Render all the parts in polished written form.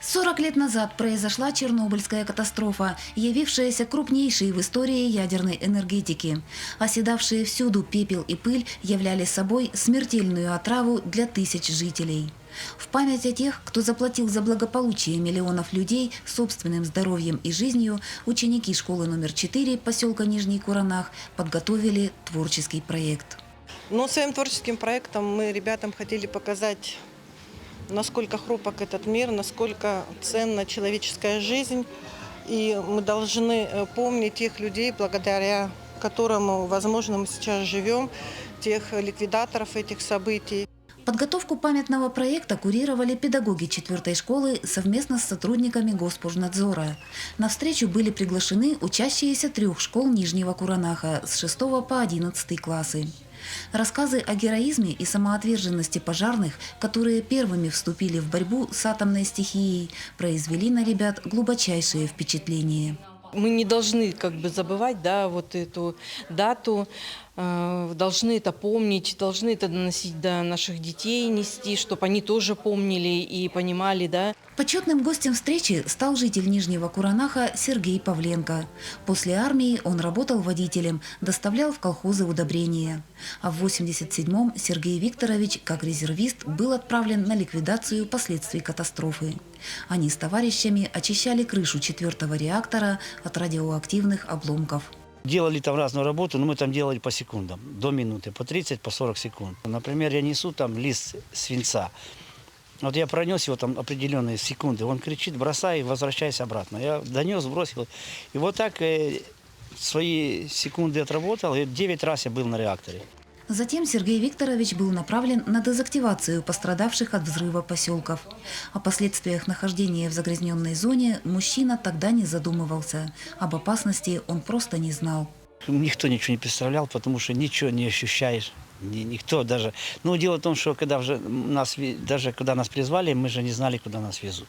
40 лет назад произошла Чернобыльская катастрофа, явившаяся крупнейшей в истории ядерной энергетики. Оседавшие всюду пепел и пыль являли собой смертельную отраву для тысяч жителей. В память о тех, кто заплатил за благополучие миллионов людей собственным здоровьем и жизнью, ученики школы номер 4 поселка Нижний Куранах подготовили творческий проект. Своим творческим проектом мы ребятам хотели показать, насколько хрупок этот мир, насколько ценна человеческая жизнь. И мы должны помнить тех людей, благодаря которым, возможно, мы сейчас живем, тех ликвидаторов этих событий. Подготовку памятного проекта курировали педагоги 4-й школы совместно с сотрудниками Госпожнадзора. На встречу были приглашены учащиеся 3 школ Нижнего Куранаха с 6 по 11 классы. Рассказы о героизме и самоотверженности пожарных, которые первыми вступили в борьбу с атомной стихией, произвели на ребят глубочайшее впечатление. Мы не должны забывать вот эту дату, должны это помнить, должны это доносить до наших детей, нести, чтобы они тоже помнили и понимали. Почетным гостем встречи стал житель Нижнего Куранаха Сергей Павленко. После армии он работал водителем, доставлял в колхозы удобрения. А в 1987-м Сергей Викторович, как резервист, был отправлен на ликвидацию последствий катастрофы. Они с товарищами очищали крышу 4-го реактора от радиоактивных обломков. Делали там разную работу, но мы там делали по секундам, до минуты, по 30, по 40 секунд. Например, я несу там лист свинца. Вот я пронес его там определенные секунды, он кричит: бросай, возвращайся обратно. Я донес, бросил. И вот так свои секунды отработал, и 9 раз я был на реакторе. Затем Сергей Викторович был направлен на дезактивацию пострадавших от взрыва поселков. О последствиях нахождения в загрязненной зоне мужчина тогда не задумывался. Об опасности он просто не знал. Никто ничего не представлял, потому что ничего не ощущаешь. Никто даже. Но дело в том, что когда нас призвали, мы же не знали, куда нас везут.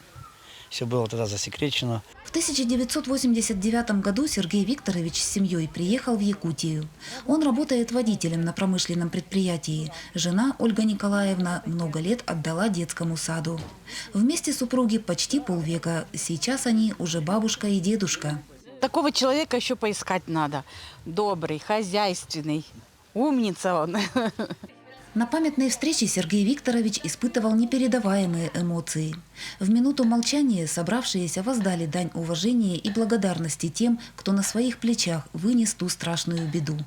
Все было тогда засекречено. В 1989 году Сергей Викторович с семьей приехал в Якутию. Он работает водителем на промышленном предприятии. Жена Ольга Николаевна много лет отдала детскому саду. Вместе супруги почти полвека. Сейчас они уже бабушка и дедушка. Такого человека еще поискать надо. Добрый, хозяйственный, умница он. На памятной встрече Сергей Викторович испытывал непередаваемые эмоции. В минуту молчания собравшиеся воздали дань уважения и благодарности тем, кто на своих плечах вынес ту страшную беду.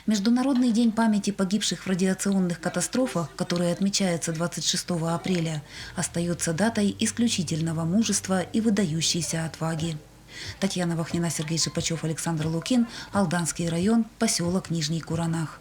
Международный день памяти погибших в радиационных катастрофах, который отмечается 26 апреля, остается датой исключительного мужества и выдающейся отваги. Татьяна Вахнина, Сергей Шипачев, Александр Лукин, Алданский район, поселок Нижний Куранах.